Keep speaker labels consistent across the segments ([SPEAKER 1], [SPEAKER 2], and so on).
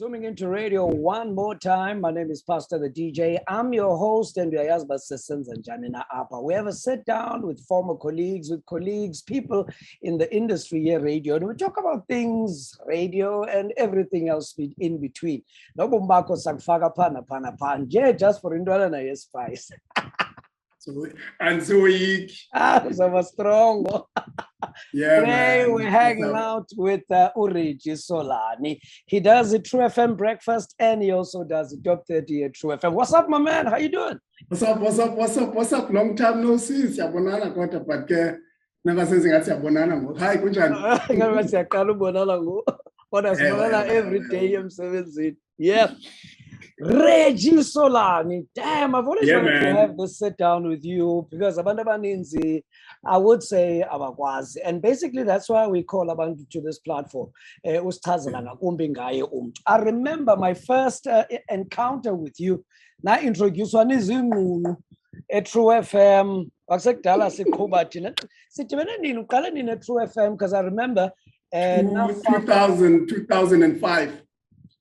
[SPEAKER 1] Zooming into radio one more time. My name is Pastor the DJ. I'm your host, and we are Yazba Sissons and Janina Appa. We have a sit down with former colleagues, people in the industry here, radio, and we talk about things, radio, and everything else in between. No bumbako sakfaga pana panje, just for indwala na yes spice.
[SPEAKER 2] So weak.
[SPEAKER 1] So strong.
[SPEAKER 2] Yeah,
[SPEAKER 1] Today
[SPEAKER 2] man.
[SPEAKER 1] we're hanging out with Reggie Solani. He does the True FM breakfast and he also does the Top 30 at True FM. What's up, my man? How you doing?
[SPEAKER 2] What's up? Long time no see. Siyabonana kodwa but ke nangasenze ngathi siyabonana ngo. Hi kunjani?
[SPEAKER 1] Ngabe siyaqala ubonana ngo. Kodwa sibonana every day emsebenzini. Yeah. Reggie Solani. Damn, I've always wanted to have this sit down with you because abantu abaninzi, I would say abakwazi. And basically that's why we call abantu to this platform. I remember my first encounter with you. Na introduce one is at True FM. Wasekudala siqhuba thina. Sithi wena nini uqala nini at True FM because I remember
[SPEAKER 2] 2005.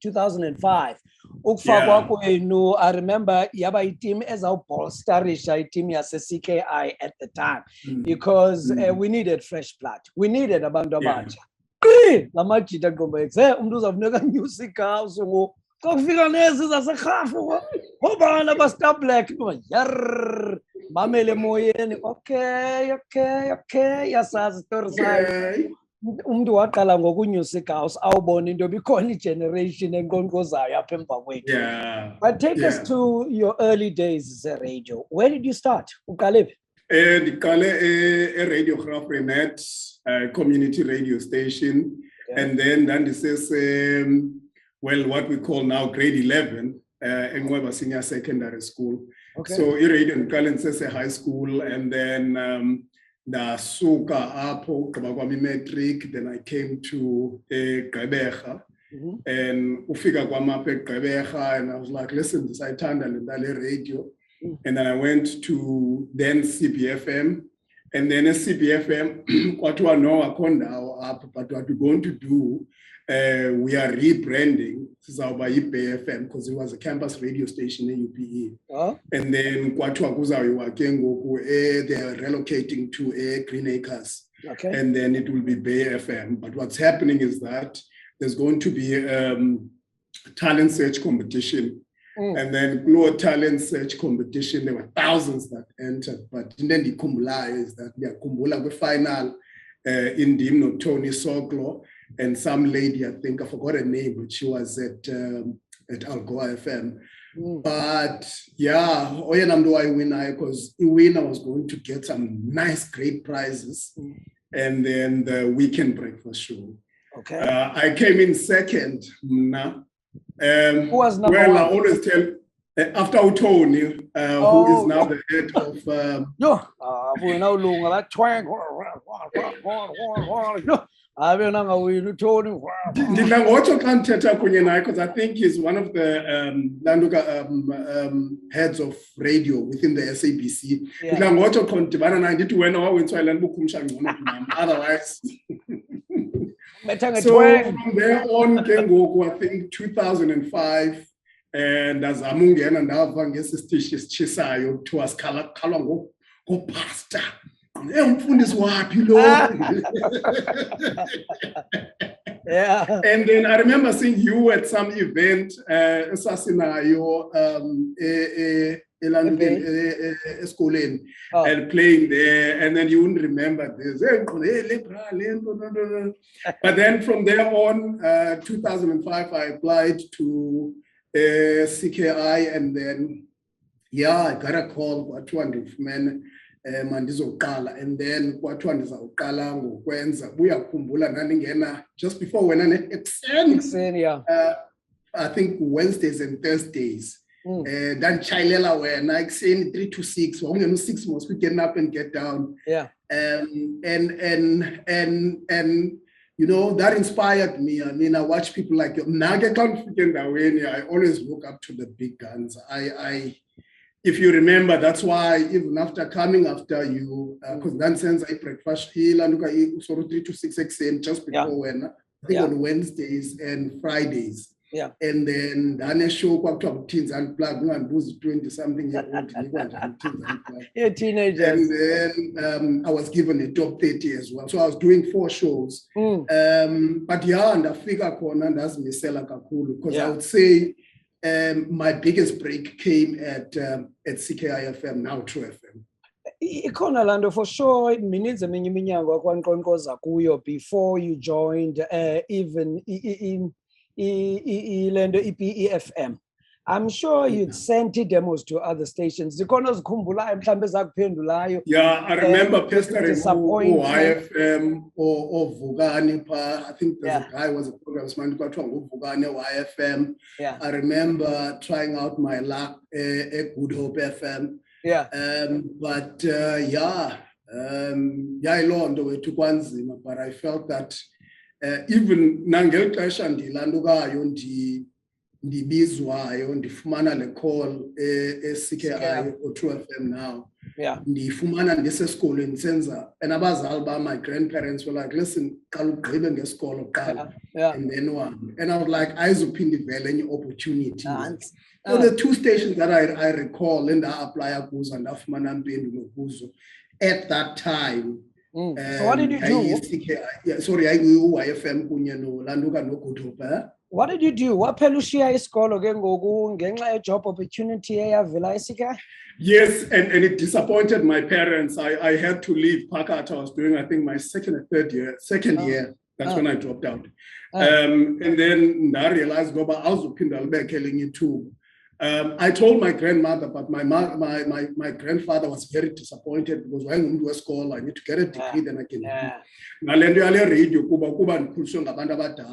[SPEAKER 1] 2005. Ukufakwa kwenu, I remember yaba team ezawubolsterisha team yase CKI at the time because we needed fresh blood. We needed abantu abatsha. Lamajita ngombe umuntu uzafuneka music house ngo kokufika lezi zasekhafu hobana ba star black yar mamele moyeni okay yasazi story sayo. Umuntu waqala ngokunyusic house awubona into bikhona igeneration enkonkozayo apha emva kwethu. But take us to your early days as a radio. Where did you start? Uqale phi?
[SPEAKER 2] Ndiqale radio Grafrenet community radio station, and then this well what we call now grade 11 Enqweba Senior Secondary School. So radio ndiqale ndisese high school, and then ndasuka apho gqiba kwami matric, then I came to Gqeberha and ufika kwami apha eGqeberha, and I was like, listen, ndisayithanda le nto le radio. And then I went to then CBFM, and then at CBFM kwathiwa no akho ndawo apho, but what we're going to do, we are rebranding sizawuba yi-BFM because it was a campus radio station in UPE. And then kwathiwa kuzawuyiwa ke ngoku they are relocating to Green Acres. And then it will be BFM. But what's happening is that there's going to be talent search competition. And then Glow talent search competition, there were thousands that entered, but then the kumbula is that they are kumbula the final in Dimno Tony Soglo and some lady, I think I forgot her name, but she was at Algoa FM. But yeah, I win because I was going to get some nice great prizes, and then the weekend breakfast show. I came in second.
[SPEAKER 1] Who was number one?
[SPEAKER 2] I always tell after Tony, who is now the head of
[SPEAKER 1] we now look like twang. I will not go to Tony.
[SPEAKER 2] Because I think he's one of the heads of radio within the SABC. Otherwise. So from there on, I think 2005, and as Amungen and Alvanges Stitches Chisayo to us Kalongo, go pastor. And then I remember seeing you at some event, Assassinayo, schooling and playing there, and then you wouldn't remember this. But then from there on, 2005, I applied to CKI, and then I got a call. What one man? Mandizokala, and then what one is Okala ngokwenza uyakhumbula nalingena just before when an I think Wednesdays and Thursdays. Then Chilela were like saying 3 to 6, or 6 months we get up and get down. And you know that inspired me. I mean, I watch people like you. I always look up to the big guns. If you remember, that's why even after coming after you, because that sense I breakfast here and sort of 3 to 6 a.m. just before when I think on Wednesdays and Fridays.
[SPEAKER 1] Yeah.
[SPEAKER 2] And then done a show called Teens Unplugged, and was 20-something year old.
[SPEAKER 1] Yeah, teenagers.
[SPEAKER 2] And then I was given a top 30 as well. So I was doing 4 shows. But yeah, and I figure corner and that's me sell kakulu, because I would say my biggest break came at CKI FM, now True FM.
[SPEAKER 1] Ikhona lando for sure mininzi eminye iminyango akwankqonkqoza kuyo before you joined even in lendo EFM. I'm sure you'd sent demos to other stations. Zikhona ozikhumbulayo mhlambe zakuphendulayo.
[SPEAKER 2] Yeah, I remember pestering YFM or Vugani. I think there's a guy who was a programman called Vugani YFM.
[SPEAKER 1] Yeah.
[SPEAKER 2] I remember trying out my luck at Good Hope FM.
[SPEAKER 1] Yeah.
[SPEAKER 2] But but I felt that even nangel xesha ndilandukayo ndibizwayo ndifumana le call CKI or True FM now.
[SPEAKER 1] Yeah.
[SPEAKER 2] Ndifumana ndisesikolweni senza, and abazali ba my grandparents were like, listen, qala ugqibe ngesikolo qala, and then one. And I was like, ayizuphinda ivele enye opportunity. So the 2 stations that I recall and I apply kuzo and ndafumana impendulo kuzo at that time.
[SPEAKER 1] So what did you do?
[SPEAKER 2] Sorry, I YFM kunye no landuka no Good Hope.
[SPEAKER 1] What did you do? What pelushiya isikolo ke ngoku ngenxa job opportunity eyavela eSika?
[SPEAKER 2] Yes, and it disappointed my parents. I had to leave Pakat. I was doing, I think, my second year. That's when I dropped out. And then I realized I was too. I told my grandmother, but my grandfather was very disappointed because when I went to a school, I need to get a degree, then I can.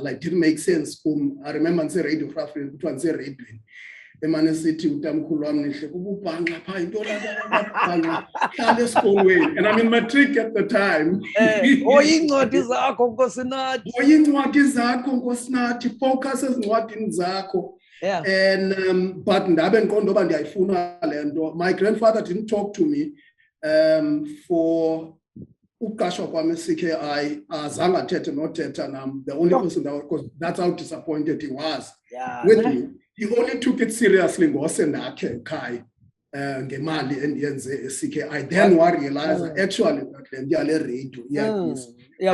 [SPEAKER 2] It didn't make sense. I remember saying radio and I mean matric at the time. Focus is what in Zako.
[SPEAKER 1] Yeah.
[SPEAKER 2] And but my grandfather didn't talk to me for CKI Zanga Teta not Teta, and I'm the only person that was, because that's how disappointed he was with me. He only took it seriously and Kai Gemali and CKI. Then I realized actually that radio.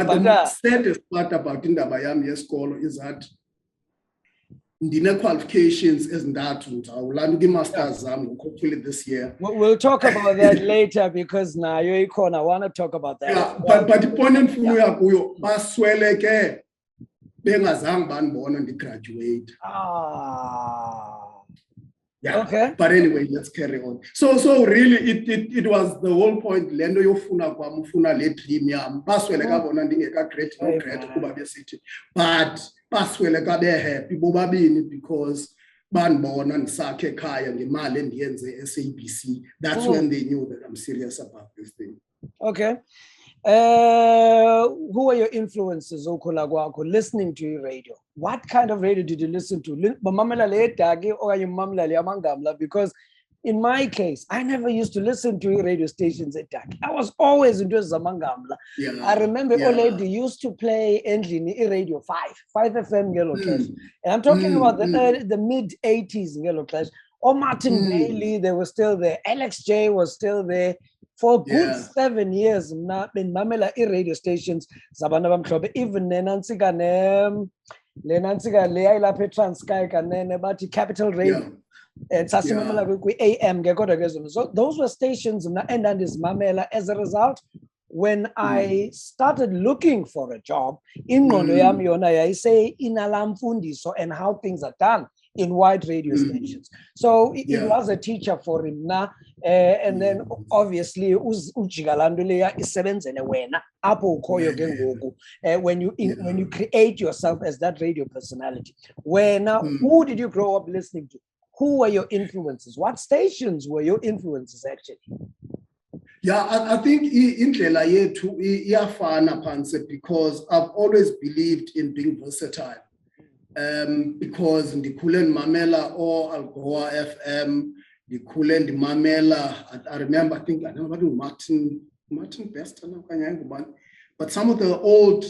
[SPEAKER 2] But the saddest part about Miami School is that the qualifications isn't that I will learn the master's hopefully this year.
[SPEAKER 1] We'll talk about that later because now you're I want to talk about that.
[SPEAKER 2] Yeah, but the point in Fuya Basweleke Bengazang ban born and graduate. Yeah. Okay. But anyway, let's carry on. So really it was the whole point. Lendo yofuna kwa mfuna le premium. Basweleka bona ndingeka great no great kuba besiti. But basweleka be happy bobabini because banbona ndisakhe ekhaya ngemali endiyenze SABC. That's when they knew that I'm serious about this thing.
[SPEAKER 1] Okay. Who are your influences listening to your radio? What kind of radio did you listen to? Because in my case, I never used to listen to radio stations at Dak. I was always into Zamangamla. I remember Oledi used to play Endlini Radio 5 FM Yellow Clash. And I'm talking about the mid-80s Yellow Clash. Or Martin Bailey, they were still there. Alex J was still there. For good 7 years, in Mamela radio stations, even Nenansiga Leila Petranskay and then about Capital Radio and Sasimamela AM. So those were stations and this Mamela. As a result, when I started looking for a job in I say in Alam Fundiso and how things are done in wide radio stations. So it was a teacher for him now. And then obviously ujigalanduleya isebenze wena apho ukhoyo ke ngoku when you create yourself as that radio personality. Who did you grow up listening to? Who were your influences? What stations were your influences actually?
[SPEAKER 2] Yeah, I think indlela yethu iyafana phansi because I've always believed in being versatile. Because ndikhule ndimamela Algoa FM, ndikhule ndimamela. I remember, I don't know Martin Bester, but some of the old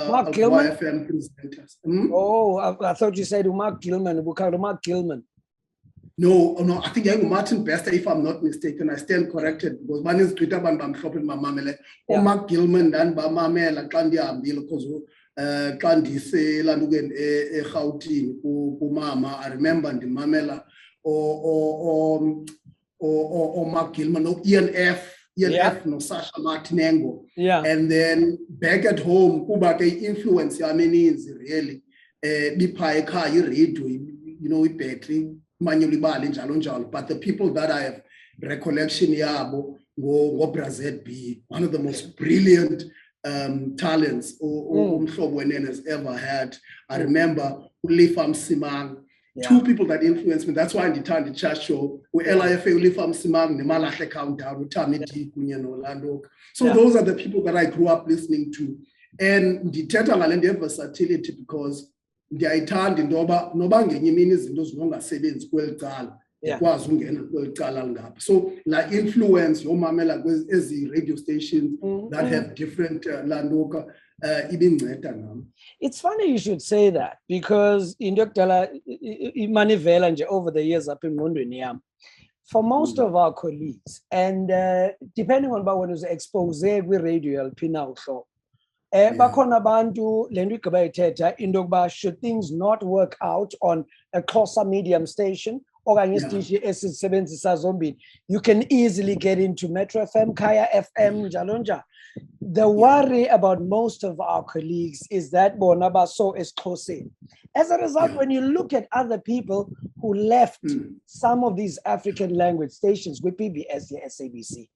[SPEAKER 1] Mark Gilman?
[SPEAKER 2] YFM presenters.
[SPEAKER 1] Oh, I thought you said Mark Gilman. Mark Gilman.
[SPEAKER 2] No, I think I'm Martin Bester, if I'm not mistaken. I stand corrected because one is Twitter ban bam shopping my mamele. Or Mark Gilman dan ba mamela kandi ambile because kandi se landugen e Gauteng ku mama. I remember the mamela or Mark Gilman or ENF no Sasha Martinengo.
[SPEAKER 1] Yeah.
[SPEAKER 2] And then back at home, kuba ke influence ya means really bipa eka radio, with battery. But the people that I have recollection yabo go Brazil B, one of the most brilliant talents Umhlobo has ever had. I remember Ulifam Simang, two people that influenced me. That's why in the time the chat show with LIFA Ulifam Simang, the Malache Countdown, Utamiti Kunyan Orlando. So those are the people that I grew up listening to. And the Tetangalende versatility because ngiyayithanda indoba noba ngenye imini izinto zinongasebenzi kweli cala ikwazi ungena kweli cala ngapha so la influence yomamela ezi radio stations that have different landoka ibinceda nami.
[SPEAKER 1] It's funny you should say that because into yokudala imanivela nje over the years apha engqondweni yami for most of our colleagues and depending on when was exposed kwi-radio yaliphi na uhlobo bakhona abantu lento igqiba ithetha into yokuba should things not work out on a closer medium station okanye isitishi esisebenzisa zombini you can easily get into Metro FM, Kaya FM, njalo njalo. The worry about most of our colleagues is that bona baso esixhoseni. As a result, when you look at other people who left some of these African language stations with PBS, the SABC,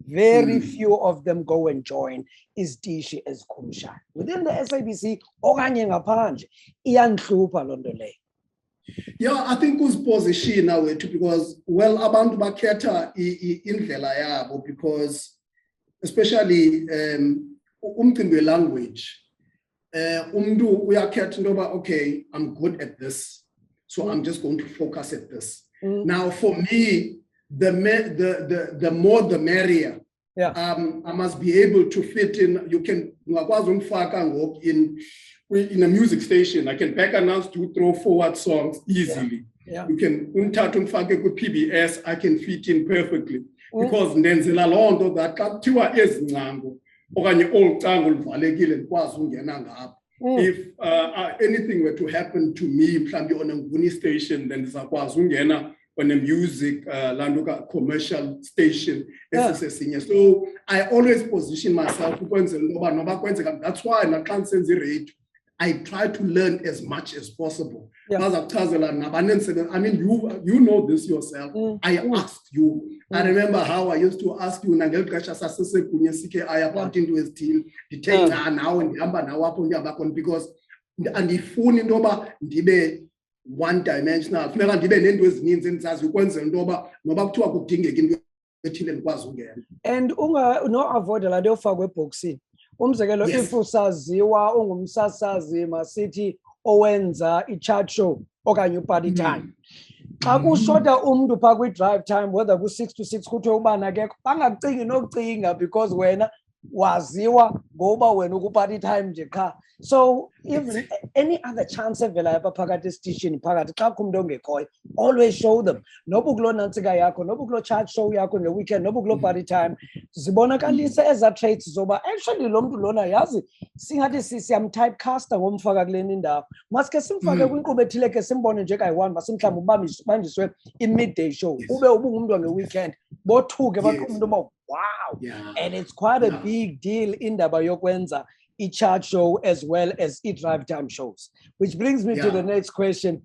[SPEAKER 1] very few of them go and join isitishi ezikhumshayo within the SABC okanye ngaphandle iyanhlupha loo nto leyo.
[SPEAKER 2] Yeah, I think who's position now because abantu bakhetha indlela yabo because especially umcimbi language umntu uyakhetha intoba okay I'm good at this so I'm just going to focus at this. Now for me the more the merrier. I must be able to fit in. You can in a music station. I can back announce 2 throw forward songs easily. You can with PBS. I can fit in perfectly because then that if anything were to happen to me on a Nguni station, then on a music landuka commercial station. So I always position myself. That's why I try to learn as much as possible. I mean, you know this yourself. I asked you. I remember how I used to ask you about into his team. Now and because and the phone in one dimensional funeka ndibe nento ezininzi endizazi ukwenzela intoba noba kuthiwa kudingeka into ethile ndikwazi ungena
[SPEAKER 1] and no-avoida laa nto yofakwa ebhokisini umzekelo if usaziwa ungumsasazi masithi owenza i-chat show okanye uparty time xa kushota umntu phaa kwi-drive time whether ku-6 to 6 kuthiwe ubani akekho bangakucingi nokucinga because wena waziwa ngoba wena ukuparty time nje qha. So even any other chance evela yapha phakathi esitishini phakathi xa kumntu ongekhoyo always show them noba kulo nantsika yakho noba kulo chat show yakho nge-weekend noba kulo party time zibonakalise eza traits zoba actually lo mntu lona yazi singathi siyamtypecasta ngomfaka kuleni indawo maske simfake kwinkqubo ethile ke simbone nje kayi-1 masimhlawumbi ubanjiswe i-midday show ube ubungumntu wange-weekend bothuke baqhuba into yoba wow. And it's quite a big deal indaba yokwenza i-chat show as well as i-drive time shows, which brings me to the next question.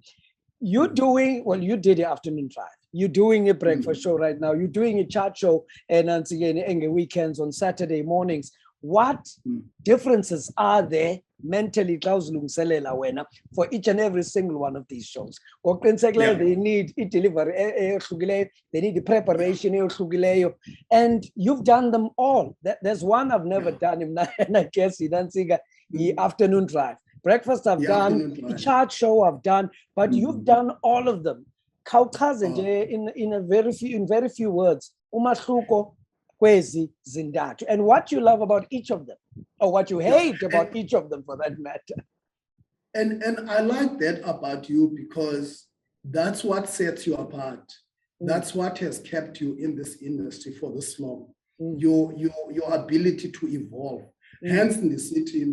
[SPEAKER 1] You did the afternoon drive. You're doing a breakfast show right now. You're doing a chat show and again weekends on Saturday mornings. What differences are there mentally for each and every single one of these shows? They need delivery, they need the preparation, and you've done them all. There's one I've never done, and I guess the afternoon drive. Breakfast I've done, the chat show I've done, but you've done all of them. In very few words, umahluko kwezi zintathu, and what you love about each of them. or what you hate about each of them, for that matter.
[SPEAKER 2] And I like that about you, because that's what sets you apart. That's what has kept you in this industry for this long. Your ability to evolve. Hence in the city,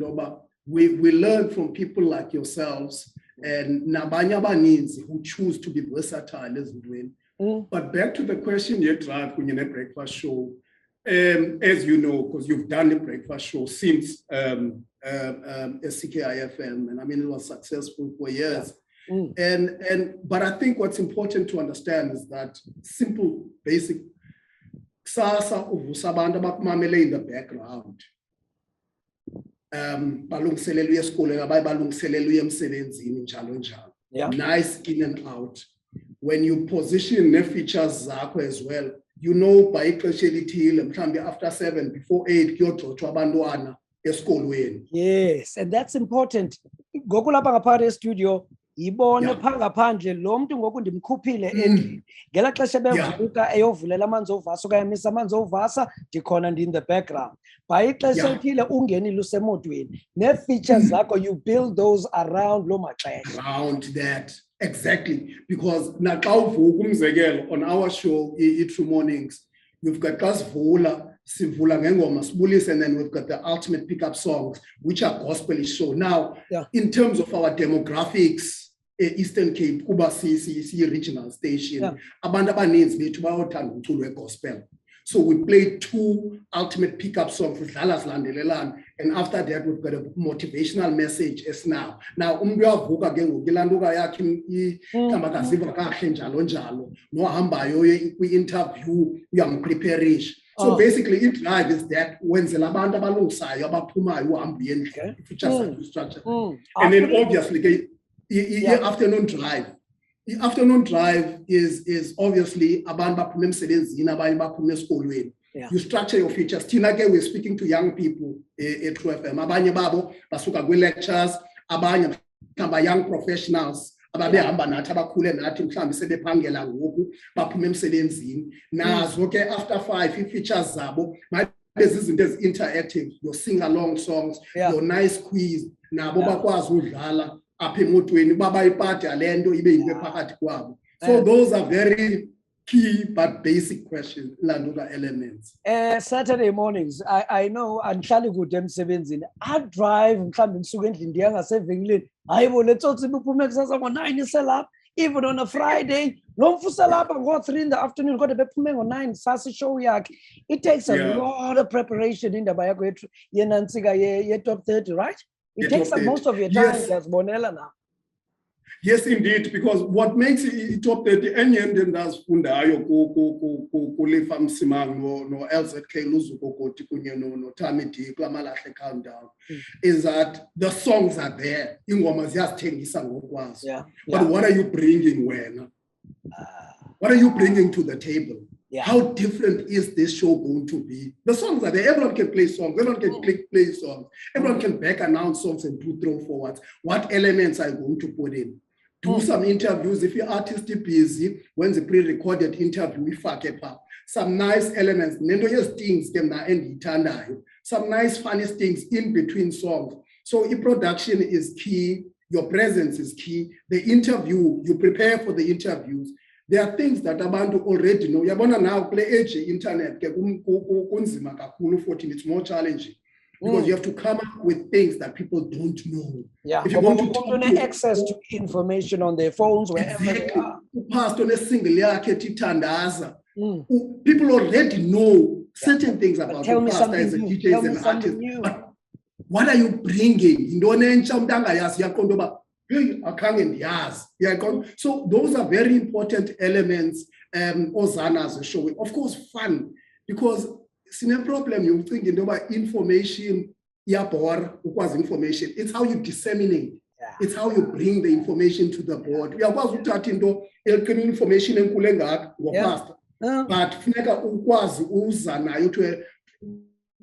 [SPEAKER 2] we learn from people like yourselves and nabanye abaninzi who choose to be versatile as doing. But back to the question you drive when you're in a breakfast show, as you know, because you've done the breakfast show since CKIFM, and I mean it was successful for years. But I think what's important to understand is that simple, basic, kusasa uvusa abantu abakumamele in the background. Balungiselelwe uye esikolweni, abaye balungiselelwe uye emsebenzini njalo njalo. Nice in and out. When you position the features zakho as well, you know by ixesha elithile mhlambi after 7 before 8 kuyogxothwa abantwana esikolweni.
[SPEAKER 1] Yes, and that's important. Ngokulapha ngaphakathi e-studio yibone phangaphandle lo muntu ngoku ndimkhuphile endlini. Ngela xesha bevuka eyovulela amanzi ovasa okanye emisa amanzi ovasa, ndikhona in the background. By ixesha elithile ungenile usemotweni. Ne-features zakho, you build those around lo maxesha. Around
[SPEAKER 2] that. Exactly, because on our show, True Mornings, we've got Sivula Ngengoma Sibulisa, and then we've got the ultimate pickup songs, which are gospelish show. Now, in terms of our demographics, Eastern Cape, Kuba CCC regional station, abantu abaninzi bethu bayothanda umculo wegospel. So we played 2 ultimate pickup songs with Lalas Landelelana, and after that we've got a motivational message as now. Now uyavuka ke ngokulanduka yakhe ikhamakaziva kahle njalo njalo nohambayo kwi-interview uyampreparish. So basically drive is that wenzela abantu abalungisayo abaphumayo uhamba uyendlela features structure. And then obviously afternoon drive. The afternoon drive is obviously abantu baphuma emsebenzini abanye baphuma esikolweni. You structure your features. Tina ke we're speaking to young people at True FM. Abanye babo basuka kwi-lectures, abanye mhlawumbe young professionals ababehamba nathi abakhule nathi mhlawumbe sebephangela ngoku baphuma emsebenzini. Nazo ke after 5 ii-features zabo mayibe zizinto ezi-interactive, your sing-along songs, your nice quiz, nabo bakwazi udlala. So those are very key but basic questions, elements.
[SPEAKER 1] Saturday mornings, I know andihlali kude emsebenzini. I drive mhlawumbe ngisuka endlini ndiya ngasevenkileni. Hayibo le tsotsi bephume kusasa ngo-9 iselapha. Even on a Friday, lo mfusa lapha ngo-3 in the afternoon kodwa bephume ngo-9 sasa show yakhe. It takes a lot of preparation indaba yakho yenantsika ye-top 30, right? It takes up most of your time, as Bonella now.
[SPEAKER 2] Yes, indeed, because what makes it top 30 and does fundayo kulifa msimang no LZK Luzuko kunye no Tamiti Klamalahle Countdown is that the songs are there. Ingoma ziyazithengisa ngokwazi. But what are you bringing when? What are you bringing to the table? How different is this show going to be? The songs are there. Everyone can play songs. Everyone can play songs. Everyone can back announce songs and do throw forwards. What elements are you going to put in? Do some interviews. If your artist is busy, when the pre-recorded interview, we fuck it up. Some nice elements. Things some nice funny things in between songs. So your production is key. Your presence is key. The interview, you prepare for the interviews. There are things that abantu already know. Yabona now play age internet kunzima kakhulu futhi it's more challenging because you have to come up with things that people don't know. If you want
[SPEAKER 1] to access to information on their phones wherever they are.
[SPEAKER 2] People already know certain things about
[SPEAKER 1] tell me
[SPEAKER 2] pastor as a teacher as an artist. But what are you bringing? So those are very important elements. Ozana as a show, of course, fun because it's no problem. You think about information, information. It's how you disseminate. It's how you bring the information to the board. We are information and but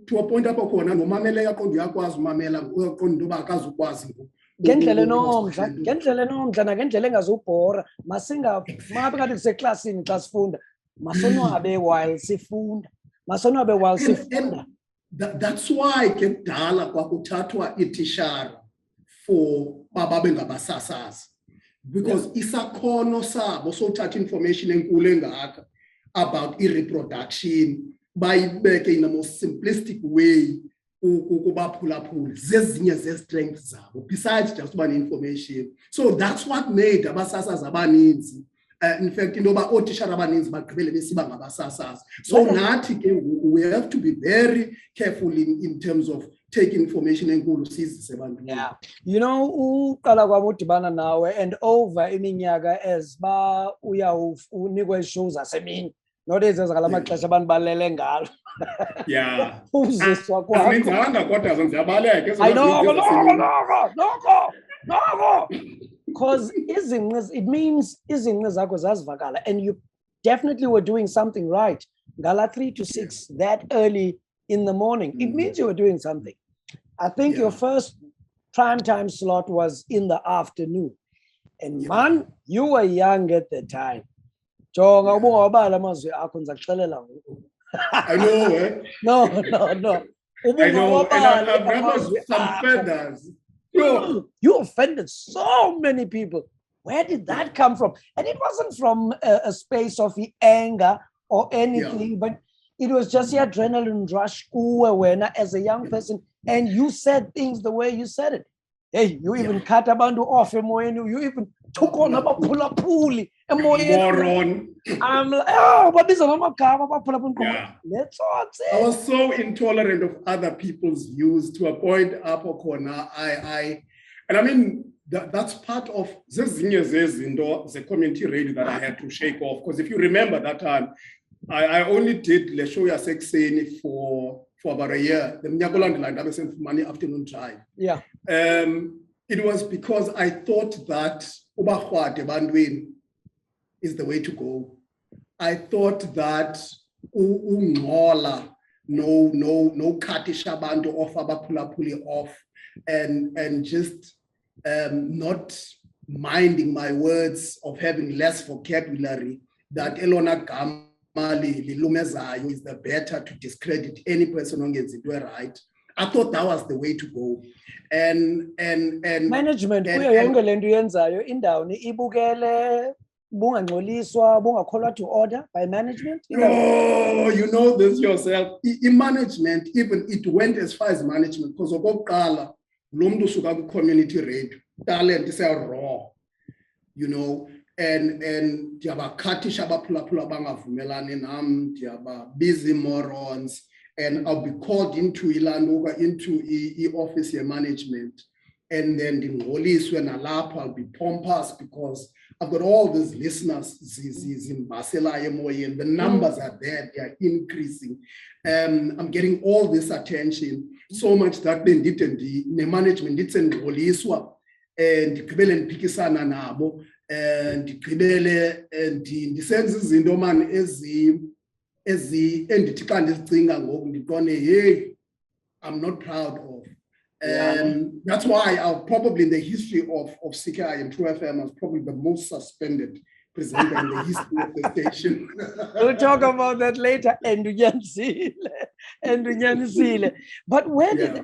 [SPEAKER 2] to a point up no mamela yakwazi mamela ndoba akazukwazi
[SPEAKER 1] ngendlela enomdla nangendlela engazubhora masinga mabe kanti kuseclassini xa sifunda masonwabe while sifunda
[SPEAKER 2] that's why ke kudala kwakuthathwa itishara for bababe ngabasasazi, because isakhono sabo sothatha information enkulu engaka about reproduction bayibeke in a most simplistic way ukubaphulaphula zezinye ze-strengths zabo besides just one information. So that's what made abasasazi abaninzi in fact into yoba ootishara abaninzi bagqibele besiba ngabasasazi. So nathi ke we have to be very careful in terms of taking information enkulu sizise ebantwini.
[SPEAKER 1] Yeah, you know, uqala kwami udibana nawe and over iminyaka as ba unikwe ishows asemini not ezenzakala amaxesha abantu balele ngalo.
[SPEAKER 2] Yeah.
[SPEAKER 1] Uziswa kwakho.
[SPEAKER 2] Aninzanga kodwa ziyabaleka.
[SPEAKER 1] I know, no. Because it means izinqe zakho zazivakala and you definitely were doing something right. Ngala 3 to 6 that early in the morning. It means you were doing something. I think your first prime time slot was in the afternoon. And man, you were young at the time.
[SPEAKER 2] I know, eh?
[SPEAKER 1] No.
[SPEAKER 2] I know, and I've never some feathers.
[SPEAKER 1] You offended so many people. Where did that come from? And it wasn't from a space of anger or anything, but it was just the adrenaline rush when as a young person, and you said things the way you said it. Hey, you even cut abantu off, you even took on about pulapuli.
[SPEAKER 2] Moron.
[SPEAKER 1] I'm like, oh, but this is not let's all say.
[SPEAKER 2] I was so intolerant of other people's views to a point up or corner. And I mean, that's part of the community radio that I had to shake off. Because if you remember that time, I only did Le Show Ya Sexeni for about a year. The Mnyagoland line, I was sent for money afternoon drive.
[SPEAKER 1] Yeah.
[SPEAKER 2] It was because I thought that Ubahwate Bandwin is the way to go. I thought that no katisha bantu off abapulapuli off and just not minding my words of having less vocabulary, that Elona Gamali Lilumezayo is the better to discredit any person who gets it right. I thought that was the way to go. And
[SPEAKER 1] management ibukele bungangcoliswa to order by management.
[SPEAKER 2] Oh, you know this yourself. In management, even it went as far as management because of Okala, Lumdu Sugaku community radio, talent is raw, you know, and Diaba Kati Shaba Pula Pula Banga Fumelani Nam, Diaba busy morons, and I'll be called into Ilandoga into office here management. And then the Ngolis when I'll be pompous because I've got all these listeners in Basela and the numbers are there, they are increasing. I'm getting all this attention, so much that they didn't the management didn't Ngoliswa and Kibele Pikisana Nabo and Kibele and the senses in Doman as the end thing and go, hey, I'm not proud of. That's why I'll probably in the history of CKI and True FM, I was probably the most suspended presenter in the history of the station.
[SPEAKER 1] We'll talk about that later. But where did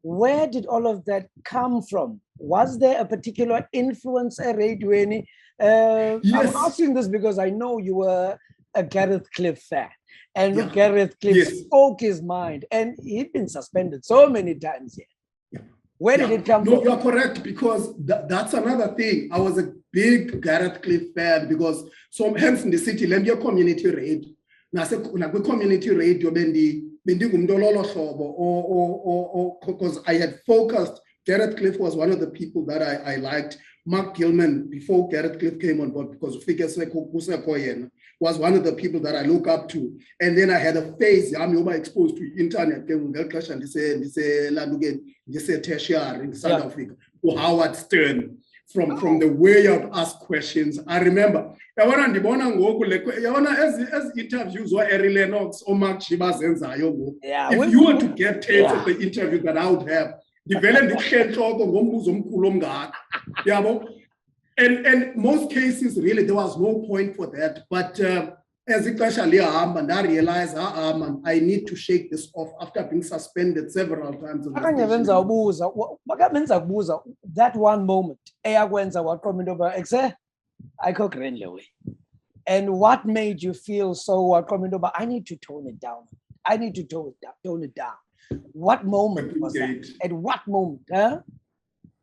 [SPEAKER 1] where did all of that come from? Was there a particular influence at Radio Any?
[SPEAKER 2] Yes.
[SPEAKER 1] I'm asking this because I know you were a Gareth Cliff fan. And Gareth Cliff spoke his mind, and he'd been suspended so many times here. Where did it come from?
[SPEAKER 2] No, you're correct, because that's another thing. I was a big Gareth Cliff fan because so hence in the city, let me community radio. Now, community radio, because I had focused. Gareth Cliff was one of the people that I liked. Mark Gilman, before Gareth Cliff came on board, because was one of the people that I look up to. And then I had a phase, I'm exposed to internet, and this tertiary in South Africa, to Howard Stern, from the way I'd ask questions. I remember, as interviews were Eri Lennox or Mark Shibas Enzayo, if you were to get tapes of the interview that I would have, and most cases, really, there was no point for that. But as ixesha lihamba, and I realize, man, I need to shake this off after being suspended several times on the station.
[SPEAKER 1] That one moment, and what made you feel so I need to tone it down. I need to tone it down. What moment was that? At what moment? Huh?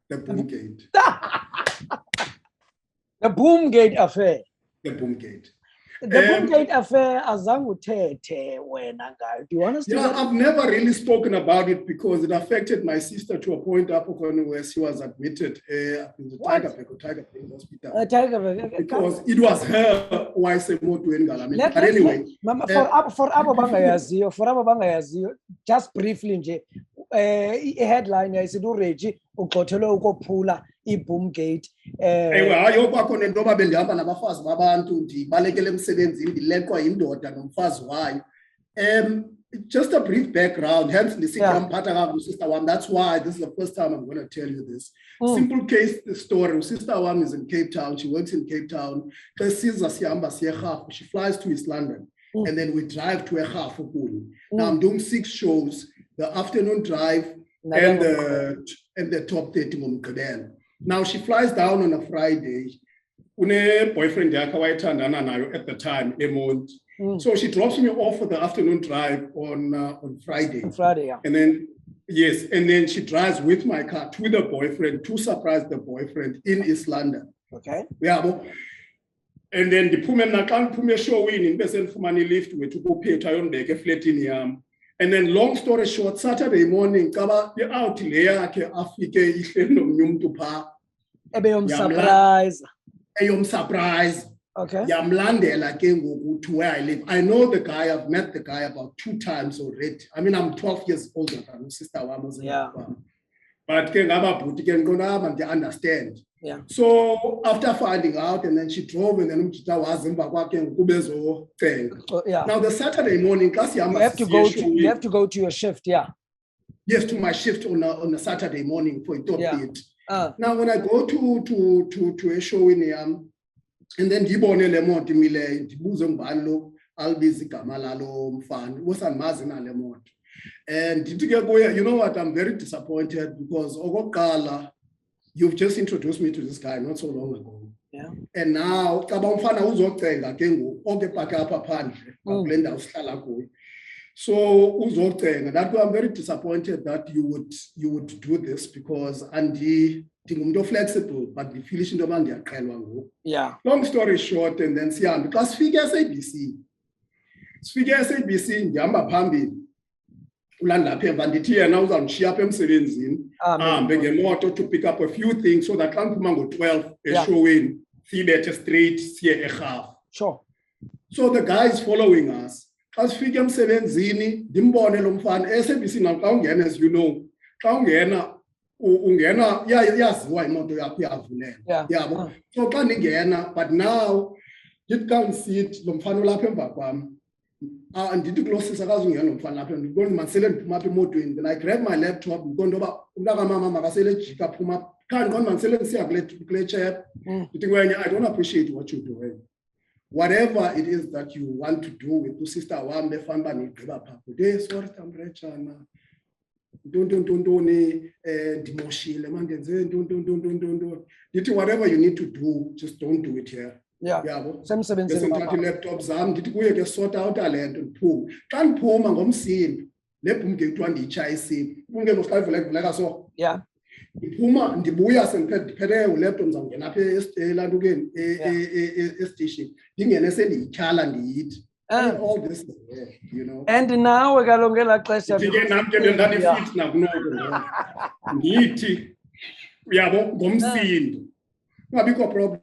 [SPEAKER 2] The boom gate.
[SPEAKER 1] The boom gate affair.
[SPEAKER 2] The boom gate.
[SPEAKER 1] The boom gate affair, azangu tete wena ngayo. Do you understand?
[SPEAKER 2] Yeah, I've never really spoken about it because it affected my sister to a point up where she was admitted in the Tiger Hospital. Because it was her who I said more to England. But anyway.
[SPEAKER 1] For Abo Bangayazio, just briefly, a headline I said, Reggie, Ukotelo Ukopula. I-boom gate.
[SPEAKER 2] Just a brief background, hence sister one. That's why this is the first time I'm going to tell you this. Simple case story. Sister one is in Cape Town. She works in Cape Town. She flies to East London, and then we drive to a half. Now I'm doing 6 shows, the afternoon drive and the top 30 on. Now she flies down on a Friday. Une boyfriend at the time, Emont. So she drops me off for the afternoon drive on Friday.
[SPEAKER 1] Yeah.
[SPEAKER 2] And then she drives with my car to the boyfriend to surprise the boyfriend in East London.
[SPEAKER 1] Okay.
[SPEAKER 2] Yeah. And then the pume show in person for money lift with to go pay Tayon Beke flat in yam. And then long story short, Saturday morning, kaba out there ke Africa ihlelo to pa.
[SPEAKER 1] Surprise.
[SPEAKER 2] Surprise.
[SPEAKER 1] Okay.
[SPEAKER 2] Yamlandela ke to where I live. I know the guy. I've met the guy about 2 times already. I mean, I'm 12 years older than sister.
[SPEAKER 1] Yeah.
[SPEAKER 2] But can understand.
[SPEAKER 1] Yeah.
[SPEAKER 2] So after finding out, and then she drove, and then Now the Saturday morning,
[SPEAKER 1] you have to go to your shift, yeah.
[SPEAKER 2] Yes, to my shift on a Saturday morning for a top date. Now when I go to a show in and then Dibone Lemont Mile, Dibuzum Banlo, Albizi Kamalalo Mfan, was a Mazina Lemont. And you know what? I'm very disappointed because Ogokala, you've just introduced me to this guy not so long ago.
[SPEAKER 1] Yeah.
[SPEAKER 2] And now Kabamfana Uzotenga Kengo, Ogepaka Pandre, Blenda Uslalago. So Uzotenga, that I'm very disappointed that you would do this because Andy Tingundo flexible, but the finishing the man
[SPEAKER 1] yeah.
[SPEAKER 2] Long story short, and then Siam, because figures ABC, Yamba Pambi. Ulanda pe vanditi and now on Shiapem Serenzin, Begemoto to pick up a few things so that Kankumango 12 showing, see that straight, see a half.
[SPEAKER 1] Sure.
[SPEAKER 2] So the guy is following us. As Figam Serenzini, Dimbone Lumfan, SABC now Kaungen, as you know, Kaungena, Ungena, yes, why not to appear? Yeah, so Kanigena, but now you can't see it, Lumfanula Pembaquam. And did close then I grab my laptop and go I don't appreciate what you're doing. Whatever it is that you want to do with two sister one whatever you need to do, just don't do it here.
[SPEAKER 1] Yeah.
[SPEAKER 2] Laptops sort out a land and pull. Can't pull my home scene. Let them get one each I see. Like so.
[SPEAKER 1] Yeah.
[SPEAKER 2] The Puma and the Buyas and Pere laptops and land again a station. Ding and essay challenge eat. All this, you know.
[SPEAKER 1] And now we got to get a question.
[SPEAKER 2] We have home scene. What big problem?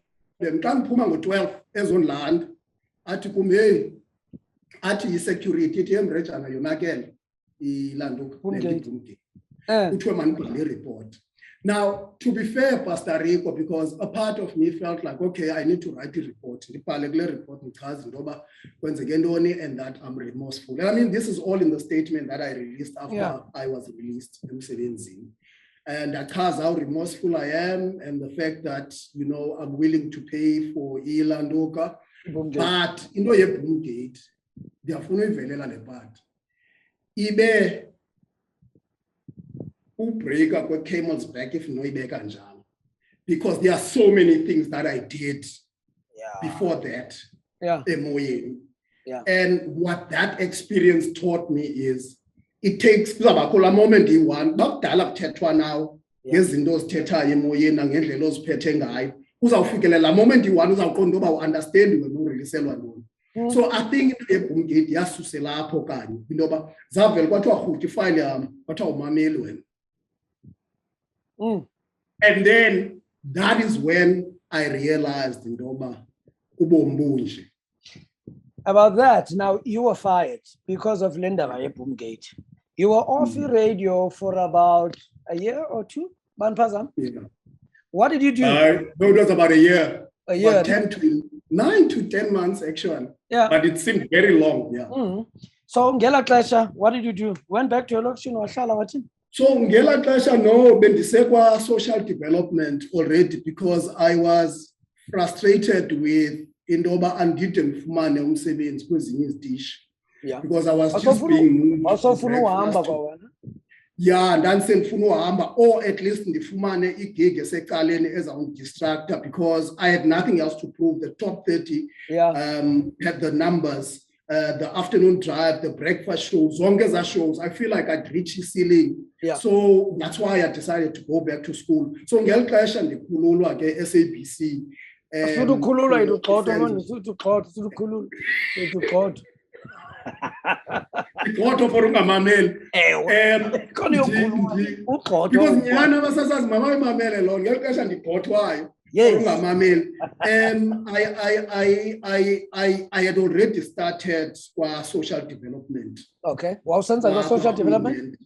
[SPEAKER 2] Can Puma 12 as on land at Kume at security TM and Yonakel Landu report. Now, to be fair, Pastor Rico, because a part of me felt like, okay, I need to write a report, the paralegal report in Kazindoba, and that I'm remorseful. I mean, this is all in the statement that I released after I was released in Sevenzi. And how remorseful I am, and the fact that, you know, I'm willing to pay for Ilandoka. But into ye-boom gate, ndiyafuna uyivelela le part. Ibe ubreaker kwe-camel's back if noyibeka njalo. Because there are so many things that I did before that. Emoyeni. And what that experience taught me is it takes kuzabakho moment iyi-one bakudala kuthethwa nawo ngezinto ozithethayo emoyeni nangendlela oziphethe ngayo uzawufikelela la moment iyi-one uzawuqonda uba u-understand wena uriliselwa ntoni. So I think into ye-boom gate yasuse lapho kanye into yoba zavele kwathiwa rhuti ifayile yam kwathiwa umameli wena. And then that is when I realized into yoba ubomi bunje.
[SPEAKER 1] About that, now you were fired because of Linda ye-boom gate. You were off the radio for about a year or two, Banpazam? What did you do?
[SPEAKER 2] No, it was about a year.
[SPEAKER 1] A year.
[SPEAKER 2] About 9 to 10 months, actually.
[SPEAKER 1] Yeah.
[SPEAKER 2] But it seemed very long,
[SPEAKER 1] So, Ngela Klesha, what did you do? Went back to your location or Shalawati?
[SPEAKER 2] So, Ngela Klesha, no, bendisekwa social development already because I was frustrated with Indoba and didn't fumane umsebenzi kwezinye izitishi. Because I was just being moved. And then sendifuna uhamba or at least ndifumane igig esekaleni ezawundistractor because I had nothing else to prove. The top 30 had the numbers, the afternoon drive, the breakfast shows, zonke shows. I feel like I'd reached the ceiling. So that's why I decided to go back to school. So ngeli xesha ndikhululwa ke SABC. Because nyana basasazi mama imamele lo ngeli xesha ndigqothwayo ungamameli. I had already started kwa social development.
[SPEAKER 1] Okay. Wawusenza social development?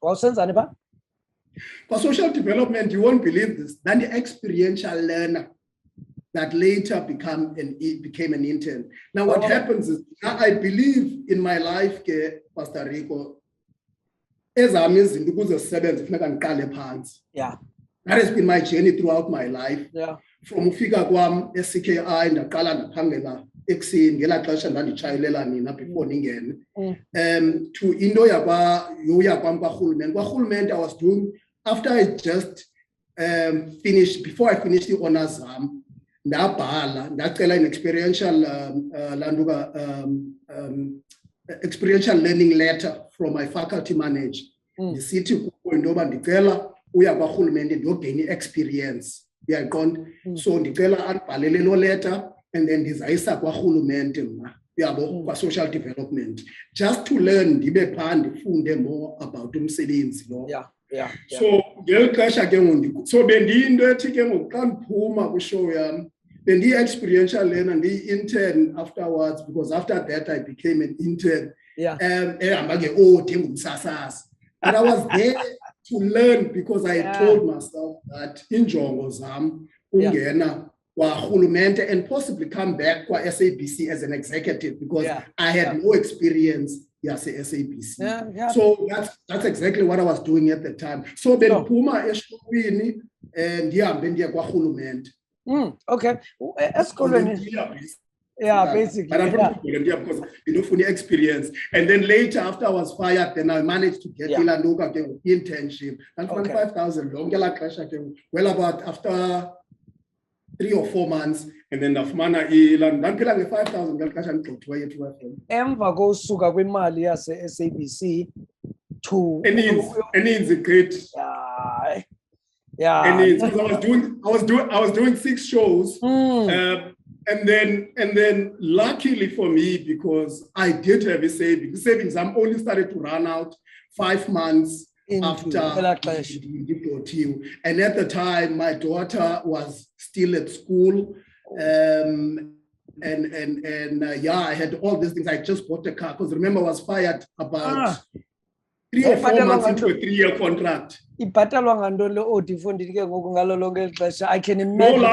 [SPEAKER 1] Wawusenzani ba?
[SPEAKER 2] For social development, you won't believe this. Then the experiential learner that later became an intern. Now, what happens is, I believe in my life, Pastor Rico, as I'm using the 7 that has been my journey throughout my life. From Fika Guam, SCKI, and Kala Pangela, Exin, Gela Clash and Chilela Nina before Ningen, to Indo Yoya Kwamba Hulment, I was doing after I just finished, before I finished the honors. That's an experiential experiential learning letter from my faculty manager. The city uya kwaRhulumente ndiyogena experience yaqonda so ndicela andibhalele lo letter and then ndizayisa kwaRhulumente mna yabo kwa social development just to learn ndibe phaa ndifunde more about umsebenzi lo. So ngeli xesha ke ngoku so bendiyinto ethi ke ngoku xa ndiphuma kwishow yam bendi-experiential learner ndiyi-intern afterwards because after that I became an intern. Ehamba ke ndingumsasazi. But I was there to learn because I told myself that injongo zam ungena kwaRhulumente and possibly come back kwa SABC as an executive because I had no experience SABC. So that's exactly what I was doing at the time. So bendiphuma eshowini ndihambe ndiye kwaRhulumente.
[SPEAKER 1] Okay. Basically.
[SPEAKER 2] But I'm from volunteer because you know for the experience. And then later, after I was fired, then I managed to get Ilanduka internship. And from 5,000 well about after 3 or 4 months, and then Afmana Ilan, then 5,000
[SPEAKER 1] Emva kosuka kwimali yase SABC to
[SPEAKER 2] any great. And I was doing 6 shows. And then luckily for me, because I did have a savings, I'm only started to run out 5 months after. And at the time, my daughter was still at school. I had all these things. I just bought a car because remember I was fired about 3 or 4 months into a 3-year contract.
[SPEAKER 1] I can imagine.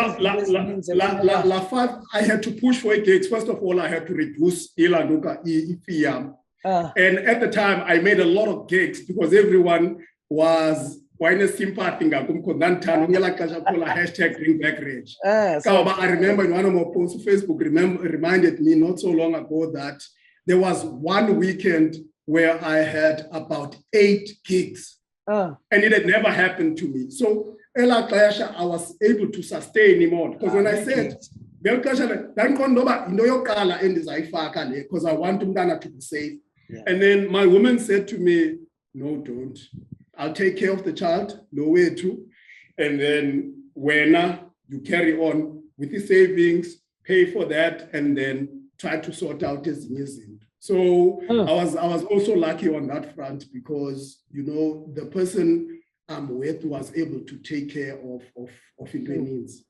[SPEAKER 2] I had to push for gigs. First of all, I had to reduce Ilanuka and at the time, I made a lot of gigs because everyone was wine sympathy ngakumkho ndandithanda ngela xesha call #bringbackReg. I remember in one of my posts on Facebook reminded me not so long ago that there was one weekend where I had about 8 gigs. And it had never happened to me. So ela xesha I was able to sustain more because when I said because I want umntana to be safe. And then my woman said to me, no, don't. I'll take care of the child, no way to. And then when you carry on with the savings, pay for that, and then try to sort out his missing. So I was also lucky on that front because, you know, the person I'm with was able to take care of his needs.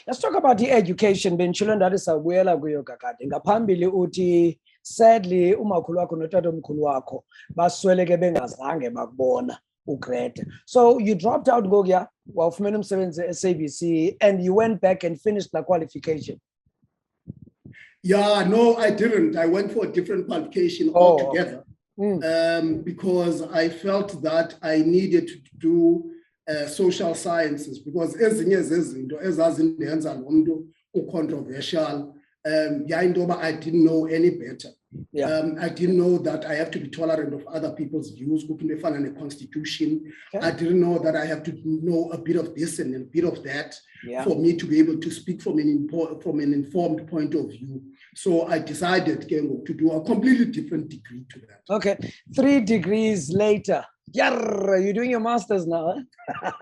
[SPEAKER 1] Let's talk about the education. Benchilo ndalisabuyela kuyo kakade. Ngaphambili uthi sadly umakhulu wakho notatomkhulu wakho basweleke bengazange bakubona ugrade. So you dropped out Gogia wafumene umsebenzi SABC and you went back and finished the qualification.
[SPEAKER 2] Yeah, no, I didn't. I went for a different qualification altogether. Because I felt that I needed to do social sciences because ezinye zezinto ezazindenza ngomuntu controversial I didn't know any better. I didn't know that I have to be tolerant of other people's views, a constitution. I didn't know that I have to know a bit of this and a bit of that for me to be able to speak from an informed point of view. So I decided to do a completely different degree to that.
[SPEAKER 1] Okay, 3 degrees later. You're doing your master's now, huh?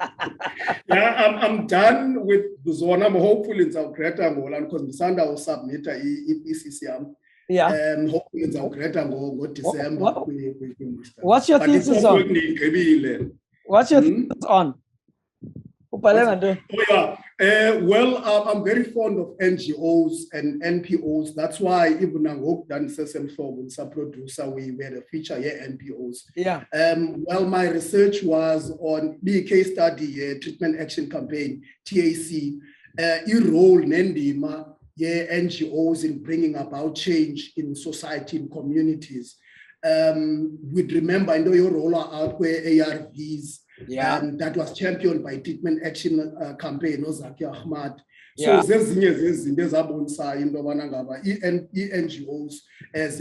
[SPEAKER 2] Yeah, I'm done with the zone. I'm hopeful in South Greta because Misanda will submit a EPCCM.
[SPEAKER 1] Yeah.
[SPEAKER 2] Hopefully in South Greta go December.
[SPEAKER 1] What's your thesis on? What's your thesis on?
[SPEAKER 2] Well, I'm very fond of NGOs and NPOs. That's why even now done with some producer, we made a feature here NPOs.
[SPEAKER 1] Yeah.
[SPEAKER 2] Well, my research was on the case study, treatment action campaign, TAC, role Nendima, NGOs in bringing about change in society and communities. We'd remember, I know your roller out where ARVs. That was championed by treatment action campaign Zaki Ahmad. So there's NGOs as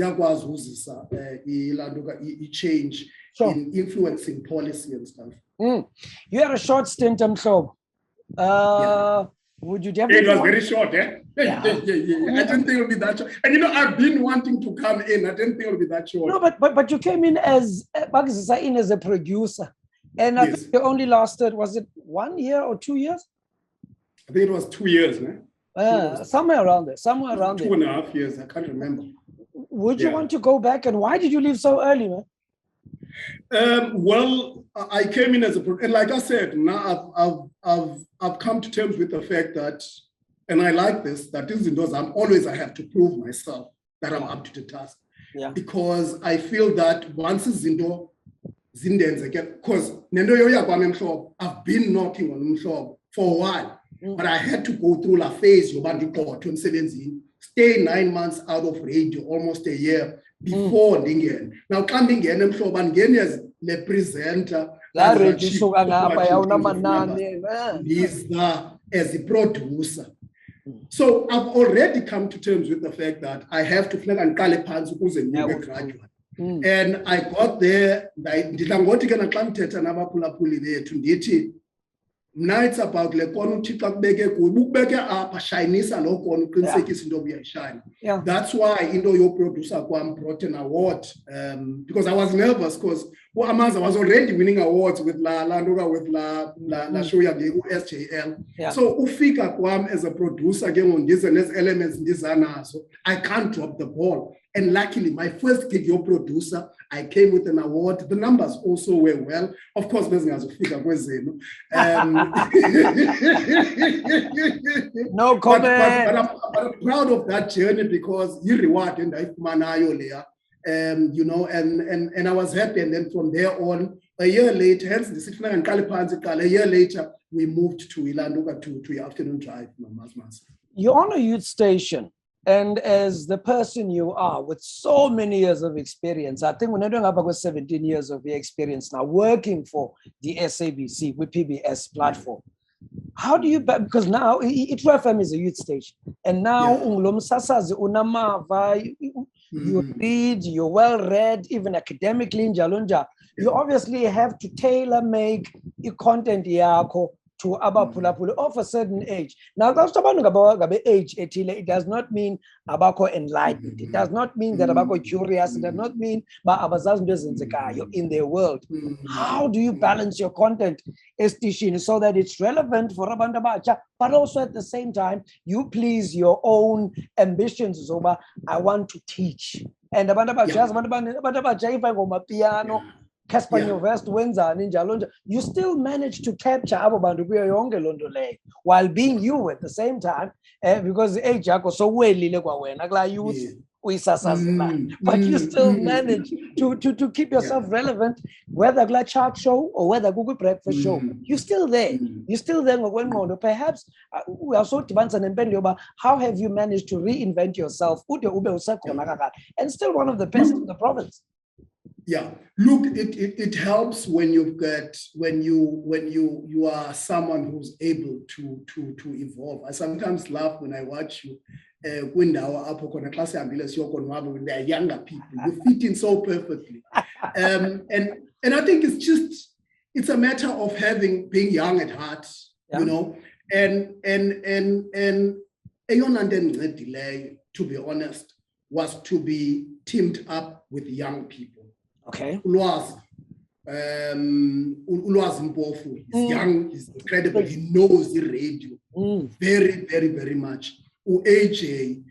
[SPEAKER 2] change in influencing policy and stuff.
[SPEAKER 1] You had a short stint on show. Would you definitely?
[SPEAKER 2] It was very short, yeah? Yeah. I didn't think it would be that short. And you know, I've been wanting to come in. I didn't think it would be that short.
[SPEAKER 1] No, but you came in as a producer. And I think you only lasted, was it 1 year or 2 years?
[SPEAKER 2] I think it was 2 years, man.
[SPEAKER 1] Somewhere around there.
[SPEAKER 2] 2.5 years, I can't remember.
[SPEAKER 1] Would you want to go back? And why did you leave so early, man?
[SPEAKER 2] Well, I came in as and like I said, now I've come to terms with the fact that, and I like this, that this is I have to prove myself that I'm up to the task.
[SPEAKER 1] Yeah.
[SPEAKER 2] Because I feel that once it's indoor, because I've been knocking on Mhlobo for a while, but I had to go through a phase, stay 9 months out of radio, almost a year before Ndingen. Now, coming in Mhlobo as the presenter, as the producer. So I've already come to terms with the fact that I have to flag and Kalepanz who's a new graduate. And I got there, it's about that's why your producer brought an award because I was nervous because I was already winning awards with La Shoya SJL. So Ufika Kwam as a producer again on this and these elements, I can't drop the ball. And luckily, my first gig, your producer, I came with an award. The numbers also were well. Of course, there's a figure.
[SPEAKER 1] No comment.
[SPEAKER 2] But I'm proud of that journey because you reward and and I was happy. And then from there on, a year later, hence a year later, we moved to Ilanduga to your afternoon drive.
[SPEAKER 1] You're on a youth station. And as the person you are, with so many years of experience, I think we're not doing about 17 years of experience now working for the SABC with PBS platform. How do you, because now FM is a youth station, and now you read, you're well read, even academically in Jalunja. You obviously have to tailor make your content to abapulapulu of a certain age. Now, about age, it does not mean abako enlightened. It does not mean that abako curious. It does not mean you're in their world. How do you balance your content so that it's relevant for Abandabacha, but also at the same time, you please your own ambitions over, I want to teach. And Abandabacha, if I go my piano, you still manage to capture while being you at the same time, because age so well, but you still manage to keep yourself relevant, whether a chat show or whether Google breakfast show. You're still there. You're still there. Perhaps we are so how have you managed to reinvent yourself and still one of the best in the province?
[SPEAKER 2] Yeah, look, it helps when you've got when you are someone who's able to evolve. I sometimes laugh when I watch you when they are younger people. You fit in so perfectly. And I think it's a matter of being young at heart, you know, and delay, to be honest, was to be teamed up with young people.
[SPEAKER 1] Okay.
[SPEAKER 2] Ulwazi Mpofu, he's young, he's incredible, he knows the radio very, very, very much. AJ,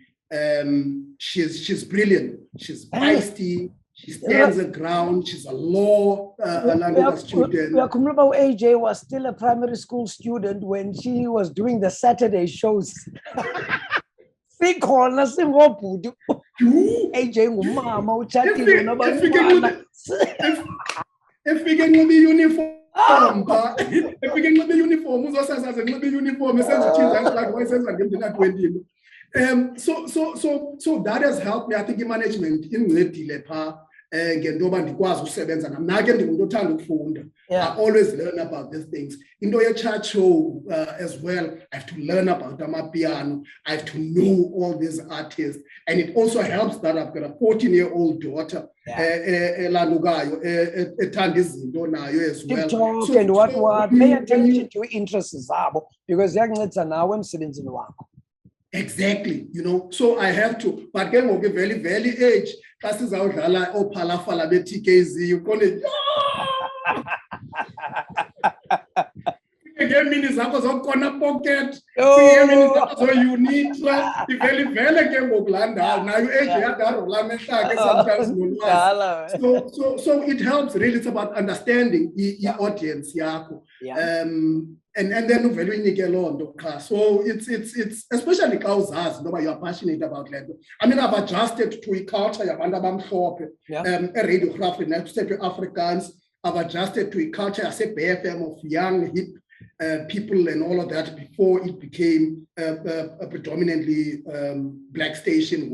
[SPEAKER 2] she's brilliant, she's feisty, she stands her ground, she's a law student.
[SPEAKER 1] AJ was still a primary school student when she was doing the Saturday shows. AJ ngumama utshatile nabantwana
[SPEAKER 2] efike nxibe uniform efike nxibe uniform uzosasaze nxibe uniform esenza utshinza like wayesenza ngemntana 20 so that has helped me. I think management incedile pha ngentoba ndikwazi usebenza namnake ndingumuntu othanda ukufunda. I always learn about these things. Into ye-chart show as well, I have to learn about amapiano. I have to know all these artists. And it also helps that I've got a 14-year-old daughter elanukayo ethanda izinto nayo as well.
[SPEAKER 1] TikTok and what pay attention to interests zabo because ziyakuncedisa nawe emsebenzini wakho.
[SPEAKER 2] Exactly, you know, so I have to, but ke ngoku very, very age, xa sizawudlala ophalafala be-TKZ, you're going ngeemini zakho zokukona pocket, ngeemini zakho zounitra, ivele ke ngoku laa ndawo nayo age yadarula amehla ke sometimes nolwazi. So it helps really. It's about understanding the audience yakho. And then uvele uyinike loo nto qha. So it's especially xa uzazi ntoba you are passionate about le nto. I mean, I've adjusted to i-culture yabantu abamhlophe eradiography nekusethwe Afrikaans. I've adjusted to i-culture yase-BFM of young hip people and all of that before it became a predominantly black station.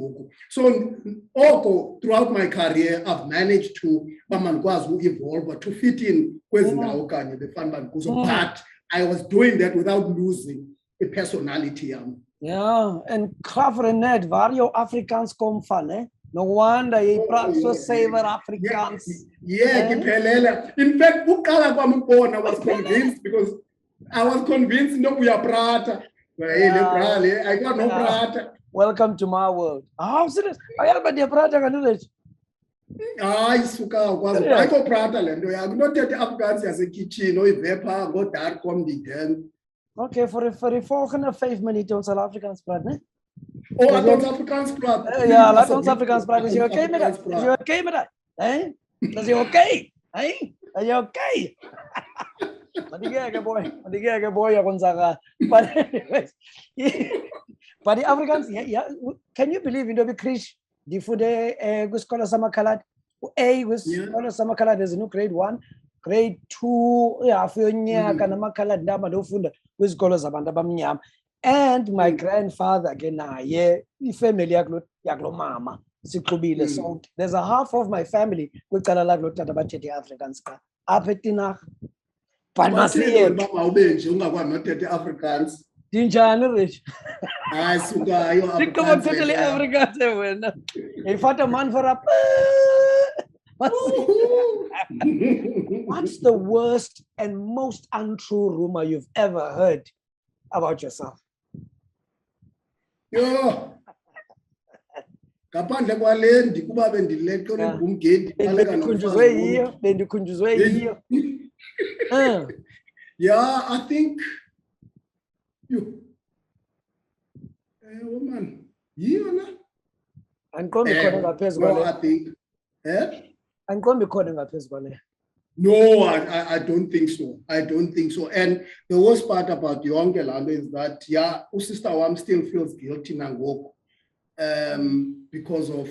[SPEAKER 2] So also throughout my career, I've managed to evolve to fit in but I was doing that without losing the personality.
[SPEAKER 1] Yeah, and Klavrenet, waar jou Afrikaans kom van, hè? No wonder you so savor Afrikaans.
[SPEAKER 2] Yeah. In fact, I was convinced because I was convinced no we are prata. I got no prata.
[SPEAKER 1] Welcome to my world. How serious? I have a prata can do that.
[SPEAKER 2] I go prata lendo. I not take Afrikaans as a kitchen or vapor go dark come the den.
[SPEAKER 1] Okay, for the volgende 5 minuten ons Afrikaans praat, né?
[SPEAKER 2] Oh, laat ons Afrikaans praat.
[SPEAKER 1] Ja, laat ons Afrikaans praat. Is jy okay met dat? Is jy okay met dat? Hè? Is jy okay? Hè? Is jy okay? Madigege boy yakonzaka. But anyways, but the Africans, can you believe in the Krish? The food kusikolo samakhaladi. Kusikolo samakhaladi is no grade 1, grade 2, afuyonyaka namakhaladi ndaba ndofunda kwisikolo zabantu abamnyama. And my grandfather, again, family yaklo mama, siklubile. So there's a half of my family which are like bathethe Afrikaans. Apetinach. But
[SPEAKER 2] Afrikaans.
[SPEAKER 1] Dinjani rich.
[SPEAKER 2] I suka yo
[SPEAKER 1] Afrikaans. Totally Afrikaans wena. If a man for a What's the worst and most untrue rumor you've ever heard about yourself?
[SPEAKER 2] Yo. Kapandle kwalendi kuba bendileqela ngumgedi baleka nomfazi.
[SPEAKER 1] Bendikhunjuzwe yiyo.
[SPEAKER 2] Yeah, I think you. Woman, you na.
[SPEAKER 1] Angiqondi khona ngaphezulu kwale.
[SPEAKER 2] I think.
[SPEAKER 1] Angiqondi khona ngaphezulu kwale.
[SPEAKER 2] No, I don't think so. I don't think so. And the worst part about yonke lando is that sister wam still feels guilty nangoku. Because of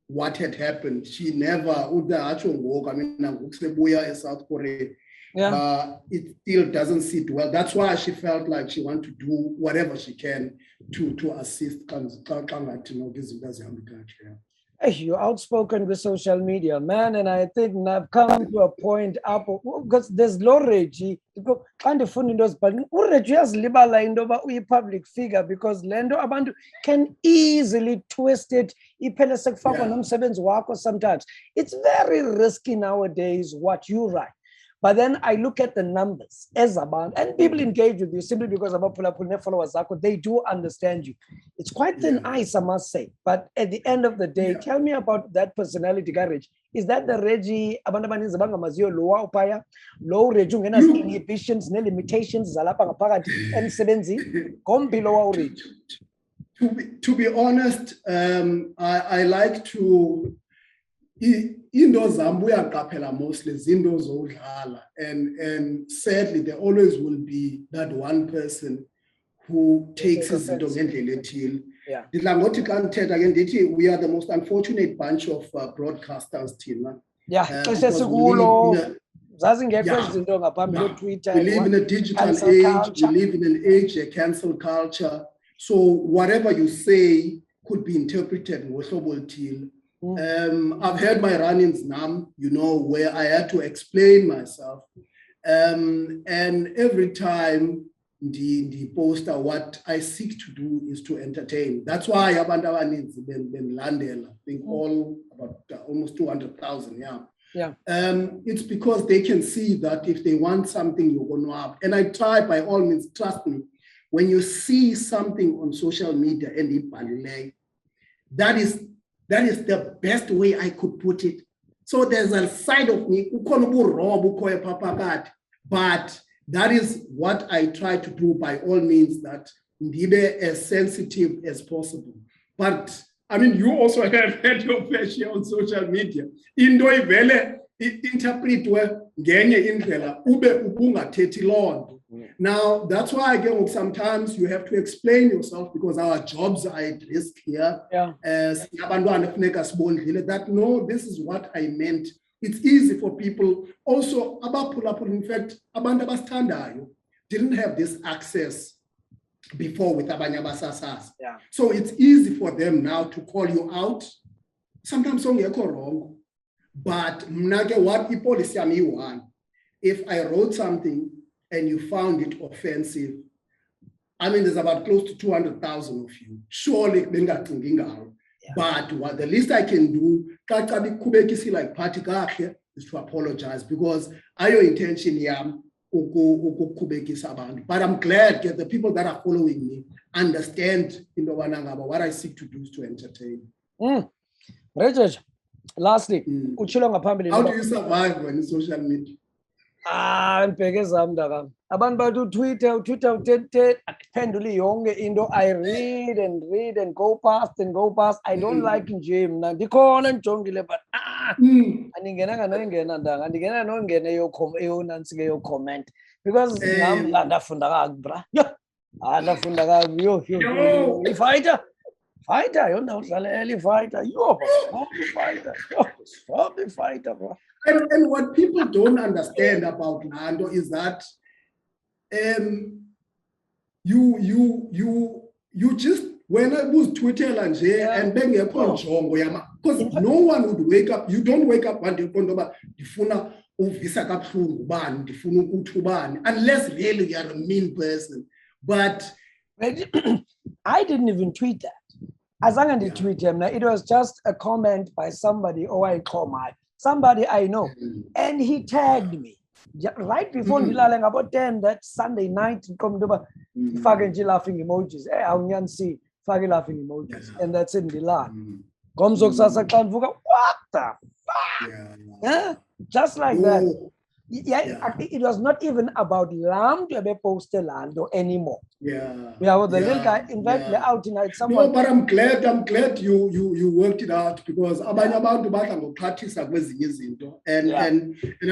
[SPEAKER 2] what had happened. She never South Korea. It still doesn't sit well. That's why she felt like she wanted to do whatever she can to assist.
[SPEAKER 1] You're outspoken with social media, man, and I think I've come to a point up because there's low Reggie. Kind of funny those, but Reggie has libala indoba a public figure because Lendo Abandu can easily twist it. Sometimes it's very risky nowadays what you write. But then I look at the numbers as about, and people engage with you simply because about followers, they do understand you. It's quite thin ice, I must say. But at the end of the day, tell me about that personality courage. Is that the Reggie Abandamani Zabanga Mazio Loa Upaya, low Rejung inhibitions, no limitations, Zalapa and Sebenzi, come below Ridge?
[SPEAKER 2] To be honest, I like to. Into zambuya kapela mostly zinto zodlala, and sadly there always will be that one person who takes izinto ngendlela ethile. Ndidla ngothi xa ndithetha ke ndithi we are the most unfortunate bunch of broadcasters thina. We live in a digital age, we live in an age of cancel culture, so whatever you say could be interpreted ngohlobo oluthile. I've had my run-ins now, where I had to explain myself. And every time the poster, what I seek to do is to entertain. That's why abantu abaninzi bendilandela, I think all about almost 200,000, it's because they can see that if they want something, you're going to have. And I try by all means, trust me, when you see something on social media and that is the best way I could put it. So there's a side of me, but that is what I try to do by all means, that be as sensitive as possible. But I mean, you also have had your fair share on social media. Into ivele interpret ngenye indlela ube ubungathethi lonto. Now, that's why again, sometimes you have to explain yourself because our jobs are at risk here. That no, this is what I meant. It's easy for people. Also, in fact, abantu abasthandayo didn't have this access before with abanye abasasas. So it's easy for them now to call you out. Sometimes ongekho wrong. But what policy am you want? If I wrote something and you found it offensive, I mean, there's about close to 200,000 of you. Surely, but what the least I can do, like party is to apologize because your intention but I'm glad that the people that are following me understand what I seek to do is to entertain.
[SPEAKER 1] Reggie, lastly,
[SPEAKER 2] how do you survive when it's social media?
[SPEAKER 1] Abantu badu Twitter penduli yonke into I read and go past. I don't like gym na ndikhona njongile but andingena nongena yo nansi ke yo comment because nam la ndafunda kabi bra ndafunda kabi yo fighter yona udlalela fighter fighter bro.
[SPEAKER 2] And what people don't understand about Nando is that you just when I was Twitter and then because no one would wake up. You don't wake up one day unless really you are a mean person. But
[SPEAKER 1] I didn't even tweet that. As I didn't tweet him, it was just a comment by somebody, somebody I know, and he tagged me right before about 10 that Sunday night. Come to laughing emojis. Fucking laughing emojis, and that's in the line. What the fuck? Yeah. Just like that. It was not even about land to be posted land anymore. The little guy invited me out tonight.
[SPEAKER 2] No, but I'm glad you worked it out, because and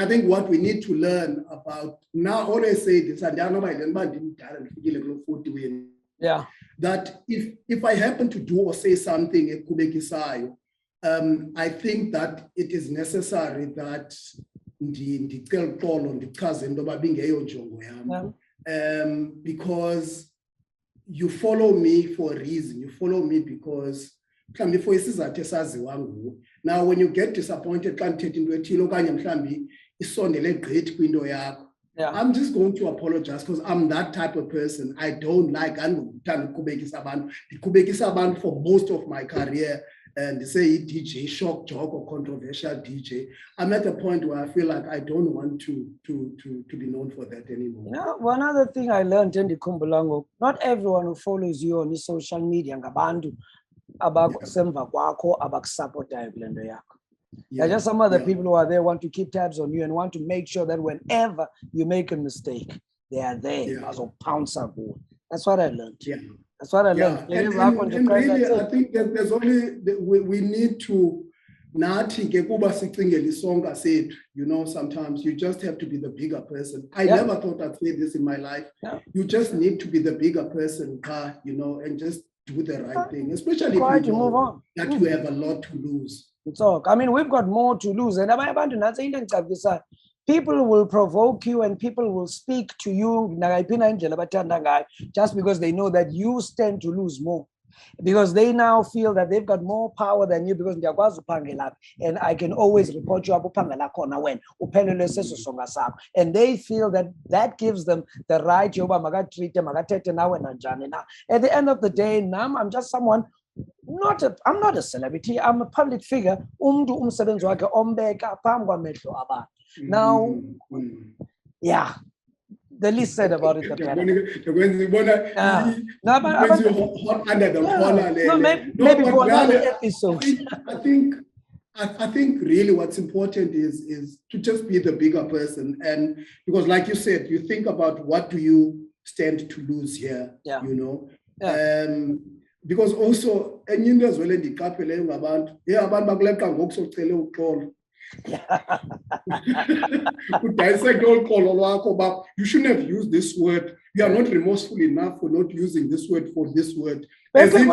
[SPEAKER 2] I think what we need to learn about now, always say this, and that if I happen to do or say something I think that it is necessary that because you follow me for a reason. You follow me because now when you get disappointed, I'm just going to apologize, because I'm that type of person. I don't like for most of my career. And they say DJ, shock jock, or controversial DJ. I'm at a point where I feel like I don't want to be known for that anymore.
[SPEAKER 1] Yeah, one other thing I learned in the Kumbulango, not everyone who follows you on the social media about support. Just some other people who are there want to keep tabs on you and want to make sure that whenever you make a mistake, they are there as a pounce. That's what I learned. That's what I learned.
[SPEAKER 2] And really, I think that there's only, we need to, sometimes you just have to be the bigger person. I never thought I'd say this in my life. You just need to be the bigger person, and just do the right thing, especially if you know that you have a lot to lose.
[SPEAKER 1] I mean, we've got more to lose. And people will provoke you and people will speak to you just because they know that you stand to lose more. Because they now feel that they've got more power than you, because and I can always report you and they feel that that gives them the right. At the end of the day, now I'm just someone. I'm not a celebrity. I'm a public figure. Now, the least said about it, the better. Maybe for another episode.
[SPEAKER 2] I think really what's important is to just be the bigger person, and because, like you said, you think about what do you stand to lose here, because also enye as well endiqapheleyo ngabantu abantu bakuleqa ngoku socela uxolo dissect uxolo lwakho, but you shouldn't have used this word. You are not remorseful enough for not using this word for this word, as if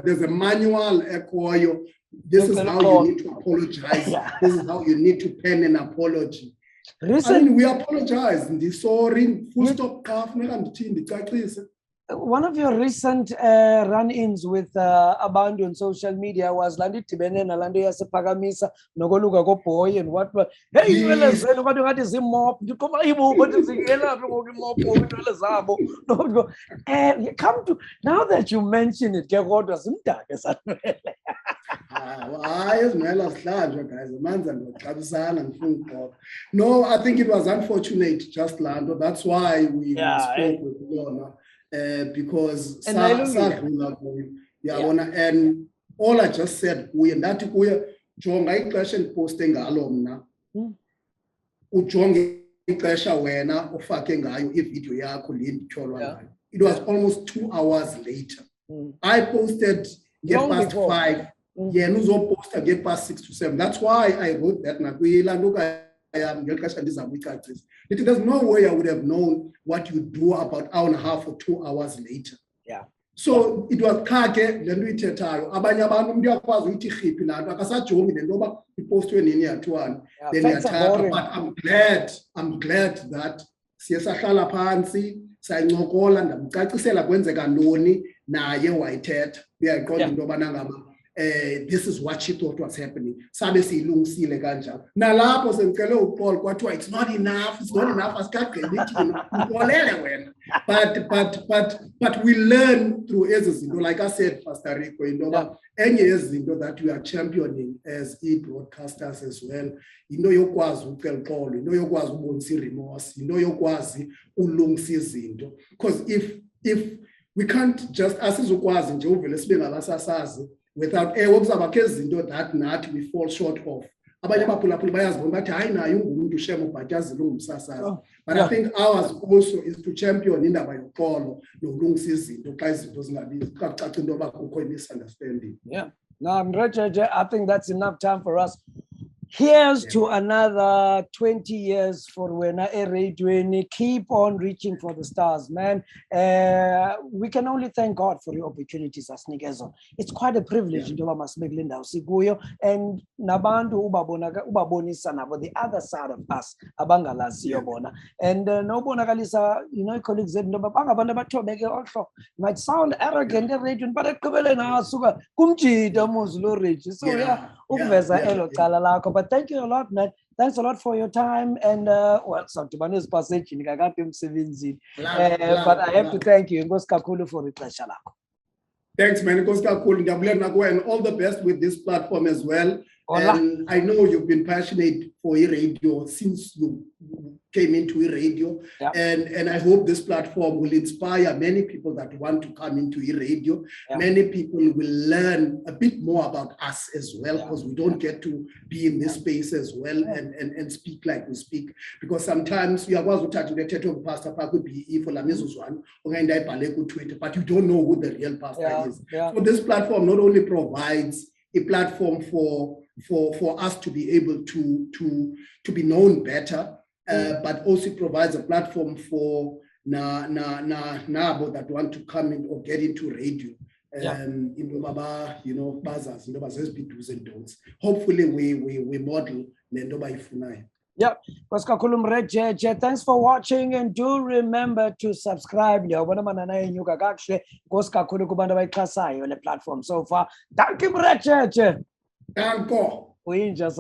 [SPEAKER 2] there's a manual ekhoyo. This is how you need to apologize. This is how you need to pen an apology. I mean, we apologize. Sorry, full stop.
[SPEAKER 1] One of your recent run-ins with Abandu on social media was Landi Tibene and Landi Pagamisa, Nogoluga go boy, and what? Hey, what is him more? You come to now that you mention it, what was
[SPEAKER 2] no, I think it was unfortunate, just Lando. That's why we spoke with Lorna. Because and all I just said, we and that jonga question posting alumna ujonge ixesha wena ufake ngayo ivideo yakho le. It was almost 2 hours later. I posted get past 5. Nuzo poster get past 6 to 7. That's why I wrote that. There's no way I would have known what you do about hour and a half or 2 hours later. So it was kake le nto ithethayo abanye abantu umuntu uyakwazi ukuthi khiphi lanto akasajongi le ntoba ipostwe nini yathwani then iyathatha. But I'm glad that siyasahlala phansi sayincokola ndamcacisela kwenzeka ntoni naye wayithetha uyayiqonda into yobana ngaba this is what she thought was happening sabe siyilungisile kanjalo nalapho sengicele uPaul kwathiwa it's not enough asikagqibi thina upolele wena but we learn through ezi zinto like I said Pastor Rico into yoba enye yezinto that we are championing as e-broadcasters as well into yokwazi ucela uxolo into yokwazi ubonisa remorse into yokwazi ulungisa izinto because if we can't just asizokwazi nje uvele sibe ngabasasazi without kuzaba ke izinto that nathi we fall short of abanye abaphulaphuli bayazibona bathi hayi naye ungumuntu shemo ubhatyazile ungumsasazi but I think ours also is to champion indaba yoxolo nokulungisa izinto xa izinto zingabizi caca into yoba kukho misunderstanding.
[SPEAKER 1] Now Reggie, I think that's enough time for us. Here's to another 20 years for when I radio. Keep on reaching for the stars, man. We can only thank God for the opportunities as Nigezo. It's quite a privilege to and nabantu ubabonisa about the other side of us abangala siyobona and no bonakalisa colleagues might sound arrogant radio but ekugqibeleni asuka kumjida muzi Reggie so ukuveza elo cala lakho. But thank you a lot, man. Thanks a lot for your time. And well, Santubane's passage in Gagatim 17. But I have to thank you, Ngoskakulu, for the pleasure.
[SPEAKER 2] Thanks, man. Ngoskakulu, and all the best with this platform as well. And I know you've been passionate for radio since you came into radio. And I hope this platform will inspire many people that want to come into radio. Many people will learn a bit more about us as well, because we don't get to be in this space as well and speak like we speak. Because sometimes you are going to touch the pastor could be for Lamizuzwan or Twitter, but you don't know who the real pastor is. So this platform not only provides a platform for us to be able to be known better, but also provides a platform for nabo that want to come in or get into radio. Do's and don'ts. Hopefully we model nendoba ifunayo.
[SPEAKER 1] Thanks for watching and do remember to subscribe. Platform so far. Thank you, Reggie.
[SPEAKER 2] Thank you.
[SPEAKER 1] We just